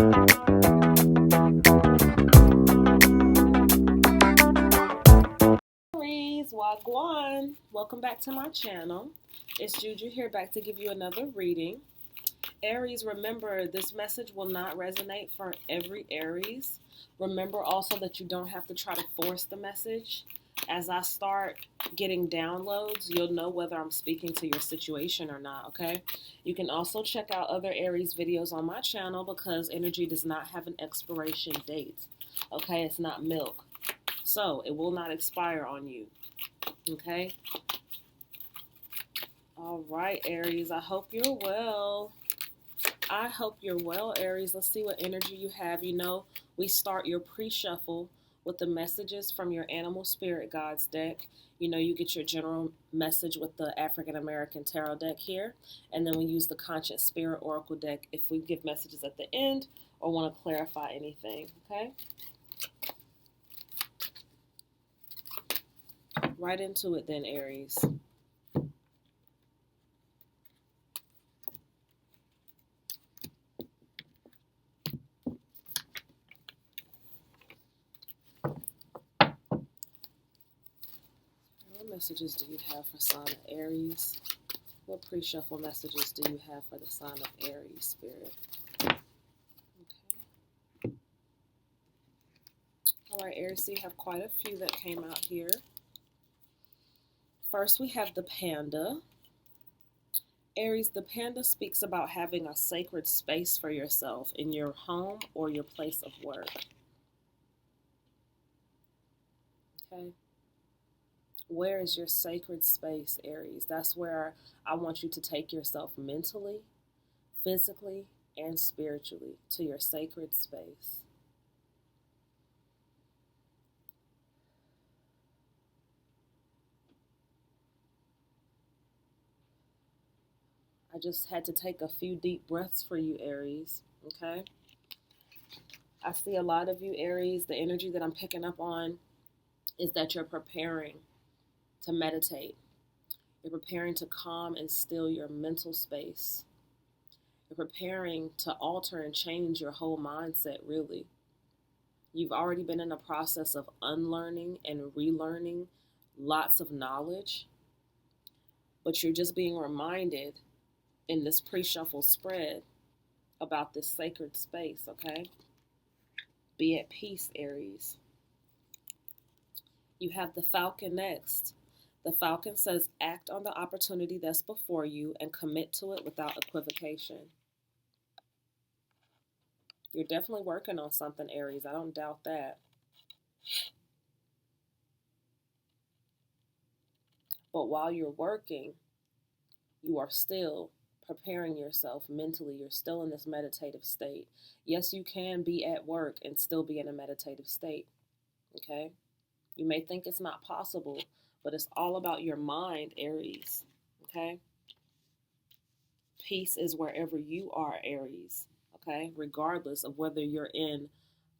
Aries, Wagwan. Welcome back to my channel. It's Juju here, back to give you another reading. Aries, remember, this message will not resonate for every Aries. Remember also that you don't have to try to force the message. As I start getting downloads, you'll know whether I'm speaking to your situation or not, okay? You can also check out other Aries videos on my channel because energy does not have an expiration date, okay? It's not milk. So it will not expire on you, okay? All right, Aries, I hope you're well. I hope you're well, Aries. Let's see what energy you have. You know, we start your pre-shuffle with the messages from your animal spirit guides deck. You know, you get your general message with the African American tarot deck here. And then we use the conscious spirit oracle deck if we give messages at the end or want to clarify anything, okay? Right into it then, Aries. What messages do you have for sign of Aries? What pre-shuffle messages do you have for the sign of Aries, Spirit? Okay. All right, Aries, so you have quite a few that came out here. First, we have the panda. Aries, the panda speaks about having a sacred space for yourself in your home or your place of work. Okay. Where is your sacred space, Aries? That's where I want you to take yourself mentally, physically, and spiritually to your sacred space. I just had to take a few deep breaths for you, Aries, okay? I see a lot of you, Aries. The energy that I'm picking up on is that you're preparing to meditate. You're preparing to calm and still your mental space. You're preparing to alter and change your whole mindset, really. You've already been in a process of unlearning and relearning lots of knowledge, but you're just being reminded in this pre-shuffle spread about this sacred space, okay? Be at peace, Aries. You have the Falcon next. The Falcon says, act on the opportunity that's before you and commit to it without equivocation. You're definitely working on something, Aries. I don't doubt that. But while you're working, you are still preparing yourself mentally. You're still in this meditative state. Yes, you can be at work and still be in a meditative state, okay? You may think it's not possible, but it's all about your mind, Aries, okay? Peace is wherever you are, Aries, okay? Regardless of whether you're in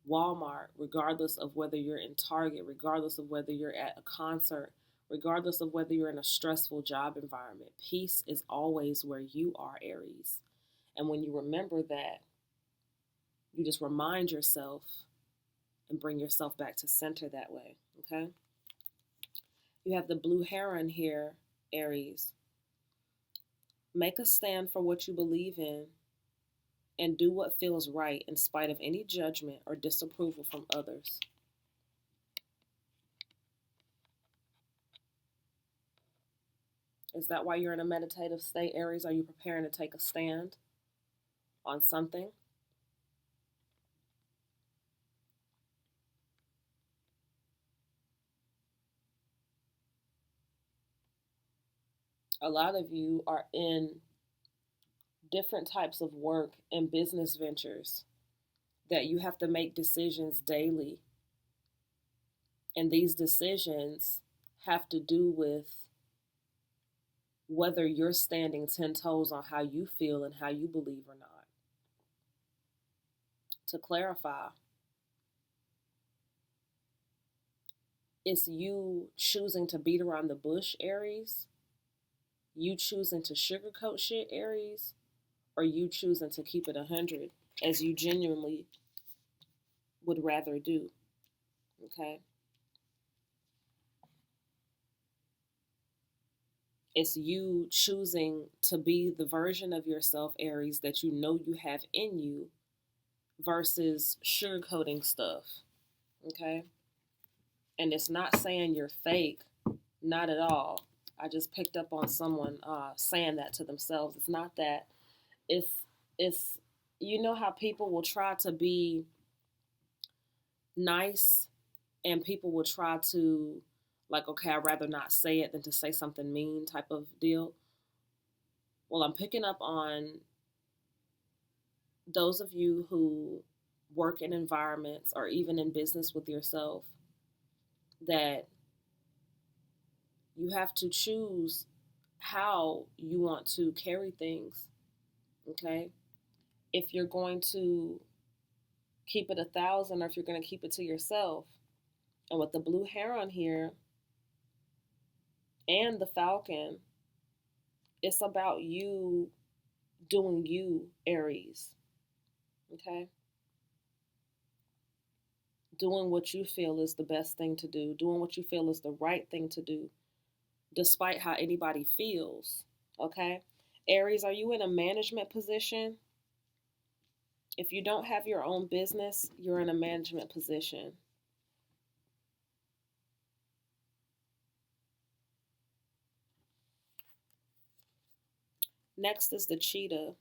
Walmart, regardless of whether you're in Target, regardless of whether you're at a concert, regardless of whether you're in a stressful job environment, peace is always where you are, Aries. And when you remember that, you just remind yourself and bring yourself back to center that way, okay? You have the blue heron here, Aries. Make a stand for what you believe in and do what feels right in spite of any judgment or disapproval from others. Is that why you're in a meditative state, Aries? Are you preparing to take a stand on something? A lot of you are in different types of work and business ventures that you have to make decisions daily. And these decisions have to do with whether you're standing 10 toes on how you feel and how you believe or not. To clarify, it's you choosing to beat around the bush, Aries, you choosing to sugarcoat shit, Aries, or you choosing to keep it 100 as you genuinely would rather do. Okay? It's you choosing to be the version of yourself, Aries, that you know you have in you versus sugarcoating stuff. Okay? And it's not saying you're fake, not at all. I just picked up on someone saying that to themselves. It's not that. It's you know how people will try to be nice and people will try to, like, okay, I'd rather not say it than to say something mean type of deal. Well, I'm picking up on those of you who work in environments or even in business with yourself that you have to choose how you want to carry things. Okay? If you're going to keep it 1,000 or if you're going to keep it to yourself. And with the blue heron here and the falcon, it's about you doing you, Aries. Okay? Doing what you feel is the best thing to do, doing what you feel is the right thing to do, despite how anybody feels. Okay? Aries, are you in a management position? If you don't have your own business, you're in a management position. Next is the cheetah.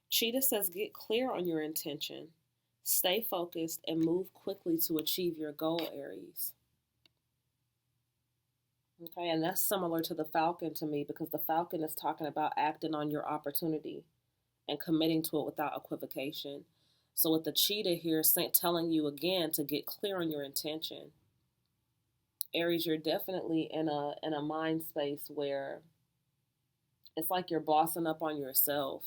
Cheetah says get clear on your intention. Stay focused and move quickly to achieve your goal, Aries. Okay, and that's similar to the falcon to me because the falcon is talking about acting on your opportunity and committing to it without equivocation. So with the cheetah here, telling you again to get clear on your intention. Aries, you're definitely in a mind space where it's like you're bossing up on yourself.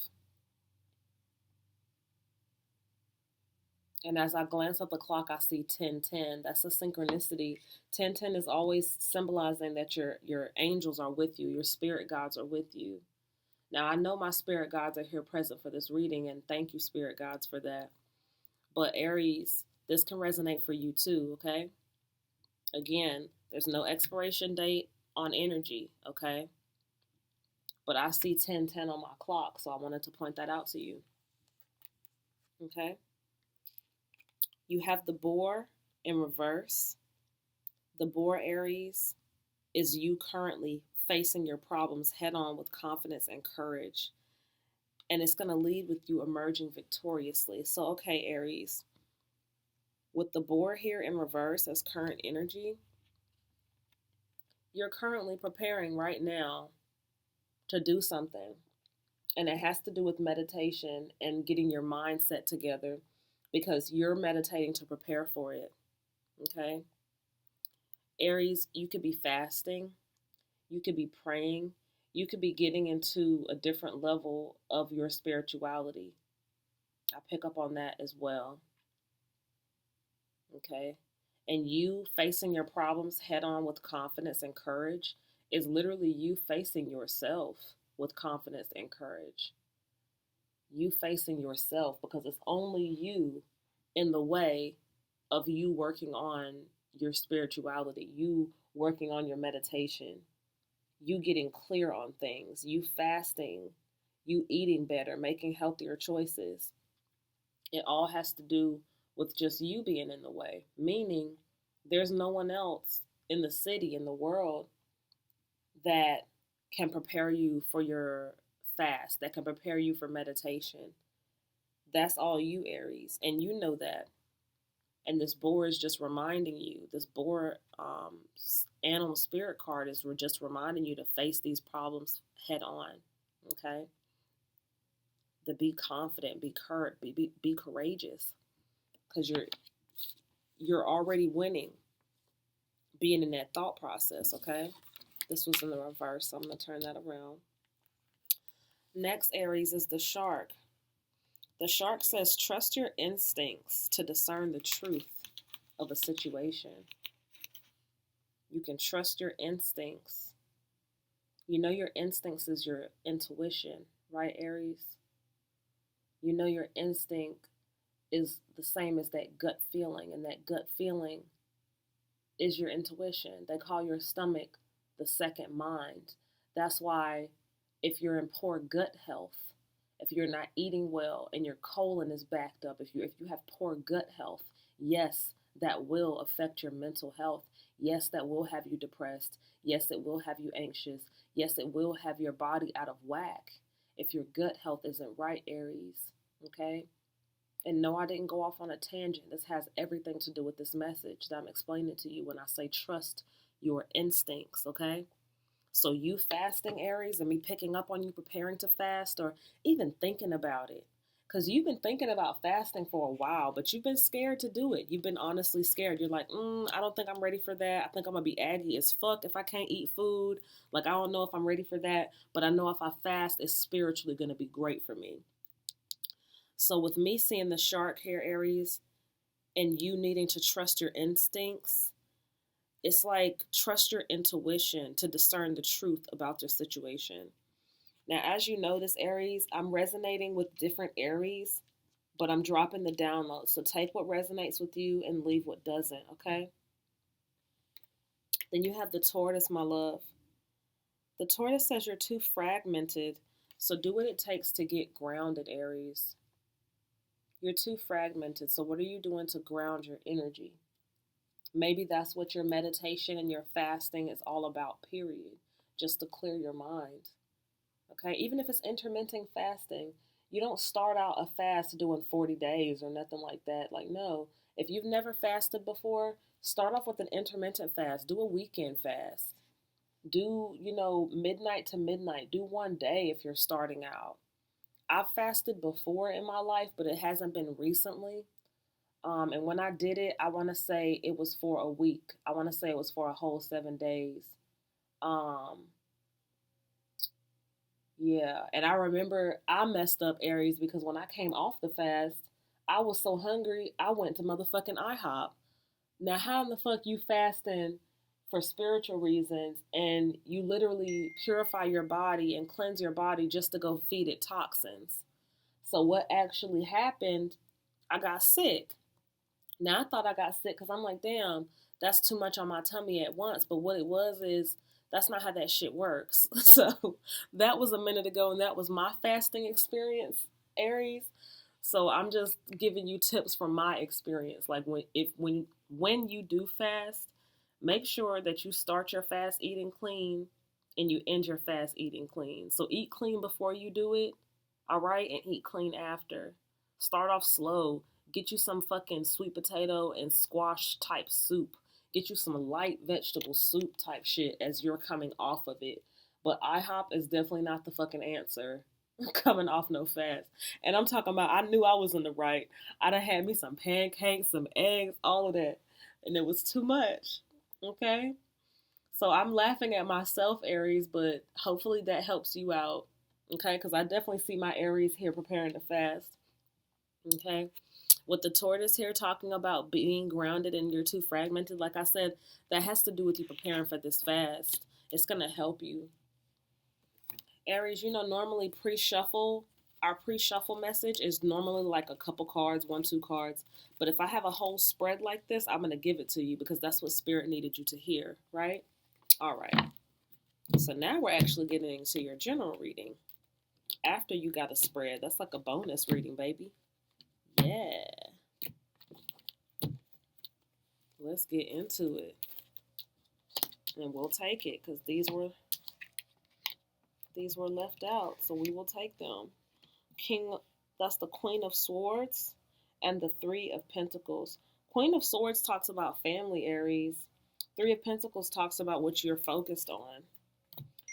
And as I glance at the clock, I see 10:10. That's a synchronicity. 10:10 is always symbolizing that your angels are with you, your spirit gods are with you. Now, I know my spirit gods are here present for this reading, and thank you, spirit gods, for that. But Aries, this can resonate for you too, okay? Again, there's no expiration date on energy, okay? But I see 10:10 on my clock, so I wanted to point that out to you. Okay? You have the boar in reverse. The boar, Aries, is you currently facing your problems head on with confidence and courage. And it's going to lead with you emerging victoriously. So, okay, Aries, with the boar here in reverse as current energy, you're currently preparing right now to do something. And it has to do with meditation and getting your mindset together because you're meditating to prepare for it. Okay? Aries, you could be fasting, you could be praying, you could be getting into a different level of your spirituality. I pick up on that as well. Okay? And you facing your problems head on with confidence and courage is literally you facing yourself with confidence and courage. You facing yourself because it's only you in the way of you working on your spirituality, you working on your meditation, you getting clear on things, you fasting, you eating better, making healthier choices. It all has to do with just you being in the way, meaning there's no one else in the city, in the world, that can prepare you for your fast, that can prepare you for meditation. That's all you, Aries, and you know that. And this boar is just reminding you, this boar animal spirit card is just reminding you to face these problems head on, okay? To be confident, be courageous, because you're already winning being in that thought process, okay? This was in the reverse, so I'm going to turn that around. Next, Aries, is the shark. The shark says, trust your instincts to discern the truth of a situation. You can trust your instincts. You know your instincts is your intuition, right, Aries? You know your instinct is the same as that gut feeling, and that gut feeling is your intuition. They call your stomach the second mind. That's why if you're in poor gut health, if you're not eating well and your colon is backed up, if you have poor gut health, yes, that will affect your mental health. Yes, that will have you depressed. Yes, it will have you anxious. Yes, it will have your body out of whack if your gut health isn't right, Aries. Okay? And no, I didn't go off on a tangent. This has everything to do with this message that I'm explaining to you when I say trust your instincts, okay? So you fasting, Aries, and me picking up on you preparing to fast, or even thinking about it. Because you've been thinking about fasting for a while, but you've been scared to do it. You've been honestly scared. You're like, I don't think I'm ready for that. I think I'm going to be aggy as fuck if I can't eat food. Like, I don't know if I'm ready for that. But I know if I fast, it's spiritually going to be great for me. So with me seeing the shark here, Aries, and you needing to trust your instincts, it's like trust your intuition to discern the truth about your situation. Now, as you notice, Aries, I'm resonating with different Aries, but I'm dropping the download. So take what resonates with you and leave what doesn't, okay? Then you have the tortoise, my love. The tortoise says you're too fragmented, so do what it takes to get grounded, Aries. You're too fragmented, so what are you doing to ground your energy? Maybe that's what your meditation and your fasting is all about, period. Just to clear your mind. Okay, even if it's intermittent fasting, you don't start out a fast doing 40 days or nothing like that. Like, no, if you've never fasted before, start off with an intermittent fast. Do a weekend fast. Do, midnight to midnight. Do one day if you're starting out. I've fasted before in my life, but it hasn't been recently. And when I did it, I want to say it was for a week. I want to say it was for a whole 7 days. Yeah, and I remember I messed up, Aries, because when I came off the fast, I was so hungry, I went to motherfucking IHOP. Now, how in the fuck you fasting for spiritual reasons and you literally purify your body and cleanse your body just to go feed it toxins? So what actually happened, I got sick. Now, I thought I got sick because I'm like, damn, that's too much on my tummy at once. But what it was is, that's not how that shit works. So that was a minute ago, and that was my fasting experience, Aries. So I'm just giving you tips from my experience. Like when you do fast, make sure that you start your fast eating clean and you end your fast eating clean. So eat clean before you do it, all right, and eat clean after. Start off slow. Get you some fucking sweet potato and squash type soup. Get you some light vegetable soup type shit as you're coming off of it. But IHOP is definitely not the fucking answer coming off no fast. And I'm talking about, I knew I was in the right. I done had me some pancakes, some eggs, all of that. And it was too much. Okay? So I'm laughing at myself, Aries, but hopefully that helps you out. Okay? Because I definitely see my Aries here preparing to fast. Okay? With the tortoise here talking about being grounded and you're too fragmented, like I said, that has to do with you preparing for this fast. It's going to help you. Aries, normally our pre-shuffle message is normally like a couple cards, 1-2 cards. But if I have a whole spread like this, I'm going to give it to you because that's what Spirit needed you to hear, right? All right. So now we're actually getting into your general reading. After you got a spread, that's like a bonus reading, baby. Yeah. Let's get into it. And we'll take it because these were left out. So we will take them. That's the Queen of Swords and the Three of Pentacles. Queen of Swords talks about family, Aries. Three of Pentacles talks about what you're focused on.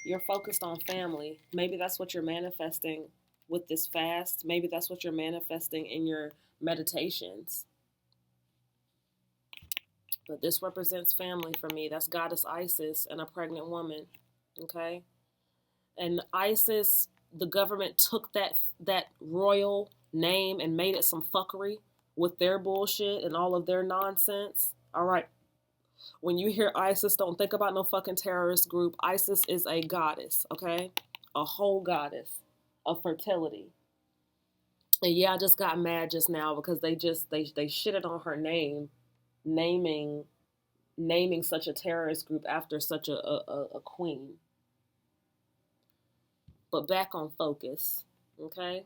You're focused on family. Maybe that's what you're manifesting with this fast. Maybe that's what you're manifesting in your meditations. But this represents family for me. That's Goddess Isis and a pregnant woman. Okay? And Isis, the government took that royal name and made it some fuckery with their bullshit and all of their nonsense. All right. When you hear Isis, don't think about no fucking terrorist group. Isis is a goddess, okay? A whole goddess of fertility. And yeah, I just got mad just now because they shitted on her name, naming such a terrorist group after such a queen. But back on focus, okay?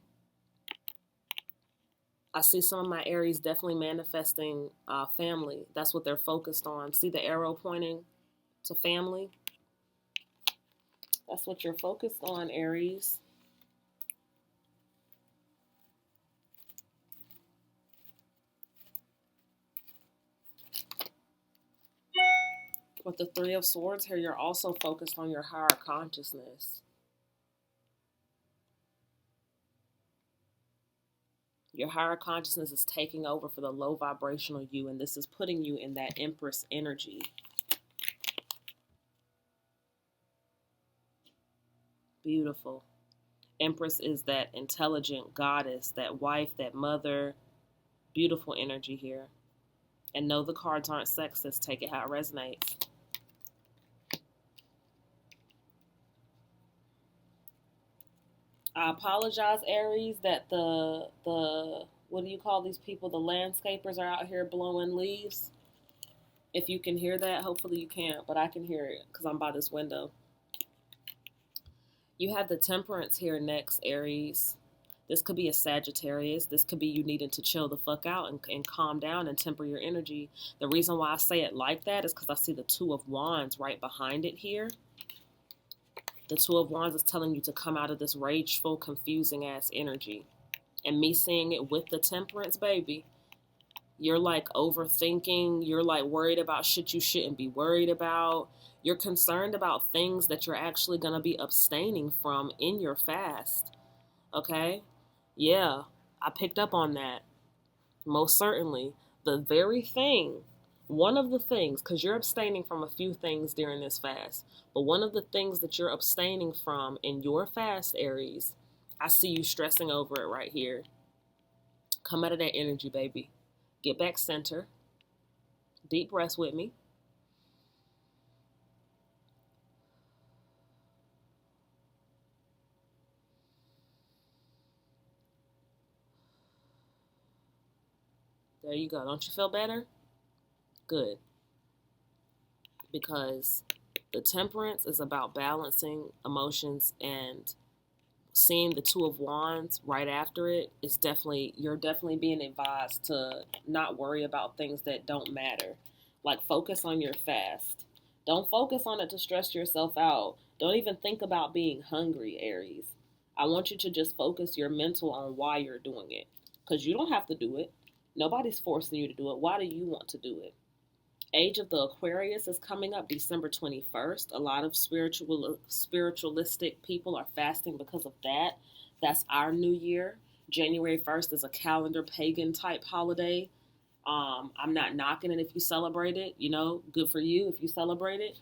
I see some of my Aries definitely manifesting family. That's what they're focused on. See the arrow pointing to family? That's what you're focused on, Aries. With the Three of Swords here, you're also focused on your higher consciousness. Your higher consciousness is taking over for the low vibrational you, and this is putting you in that Empress energy. Beautiful. Empress is that intelligent goddess, that wife, that mother. Beautiful energy here. And no, the cards aren't sexist. Take it how it resonates. I apologize, Aries, that the what do you call these people? The landscapers are out here blowing leaves. If you can hear that, hopefully you can't, but I can hear it because I'm by this window. You have the temperance here next, Aries. This could be a Sagittarius. This could be you needing to chill the fuck out and calm down and temper your energy. The reason why I say it like that is because I see the Two of Wands right behind it here. The Two of Wands is telling you to come out of this rageful, confusing ass energy. And me seeing it with the temperance, baby, you're like overthinking. You're like worried about shit you shouldn't be worried about. You're concerned about things that you're actually going to be abstaining from in your fast. Okay? Yeah, I picked up on that. Most certainly. The very thing, one of the things, because you're abstaining from a few things during this fast, but one of the things that you're abstaining from in your fast, Aries, I see you stressing over it right here. Come out of that energy, baby. Get back center. Deep breaths with me. There you go. Don't you feel better? Good. Because the temperance is about balancing emotions, and seeing the Two of Wands right after it is definitely, you're definitely being advised to not worry about things that don't matter. Like focus on your fast. Don't focus on it to stress yourself out. Don't even think about being hungry, Aries. I want you to just focus your mental on why you're doing it. Because you don't have to do it. Nobody's forcing you to do it. Why do you want to do it? Age of the Aquarius is coming up December 21st. A lot of spiritualistic people are fasting because of that. That's our new year. January 1st is a calendar pagan type holiday. I'm not knocking it if you celebrate it. You know, good for you if you celebrate it.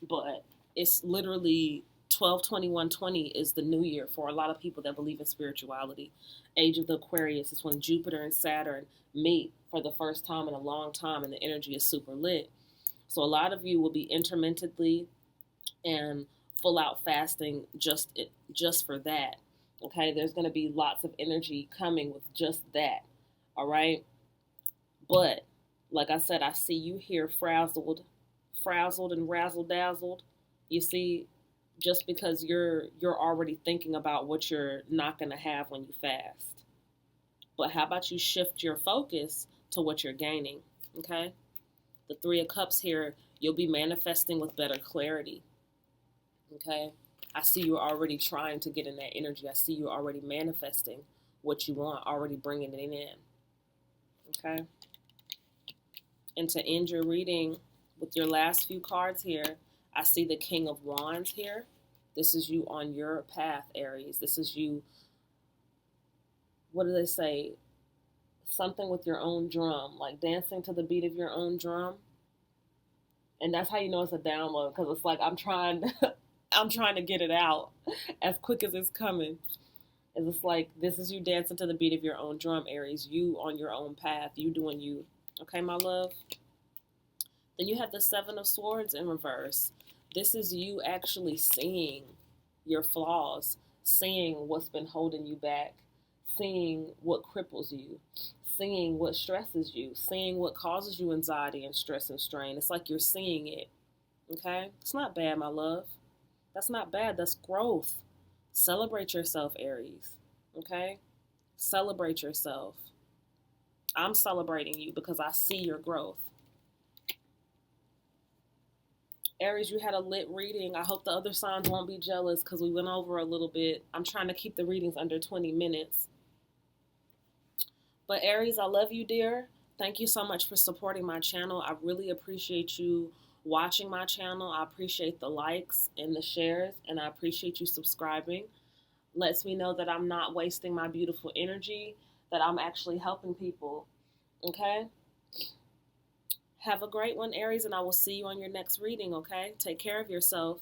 But it's literally 12/21/20 is the new year for a lot of people that believe in spirituality. Age of the Aquarius is when Jupiter and Saturn meet for the first time in a long time, and the energy is super lit. So a lot of you will be intermittently and full out fasting just for that. Okay, there's going to be lots of energy coming with just that. All right, but like I said, I see you here frazzled and razzle dazzled. You see, just because you're already thinking about what you're not going to have when you fast. But how about you shift your focus to what you're gaining, okay? The Three of Cups here, you'll be manifesting with better clarity, okay? I see you already trying to get in that energy. I see you already manifesting what you want, already bringing it in, okay? And to end your reading with your last few cards here, I see the King of Wands here. This is you on your path, Aries. This is you, what do they say? Something with your own drum, like dancing to the beat of your own drum. And that's how you know it's a download, because it's like I'm trying to get it out as quick as it's coming. And it's like, this is you dancing to the beat of your own drum, Aries. You on your own path, you doing you. Okay, my love? Then you have the Seven of Swords in reverse. This is you actually seeing your flaws, seeing what's been holding you back, seeing what cripples you, seeing what stresses you, seeing what causes you anxiety and stress and strain. It's like you're seeing it, okay? It's not bad, my love. That's not bad. That's growth. Celebrate yourself, Aries, okay? Celebrate yourself. I'm celebrating you because I see your growth. Aries, you had a lit reading. I hope the other signs won't be jealous because we went over a little bit. I'm trying to keep the readings under 20 minutes. But Aries, I love you, dear. Thank you so much for supporting my channel. I really appreciate you watching my channel. I appreciate the likes and the shares, and I appreciate you subscribing. Lets me know that I'm not wasting my beautiful energy, that I'm actually helping people, okay? Have a great one, Aries, and I will see you on your next reading, okay? Take care of yourself.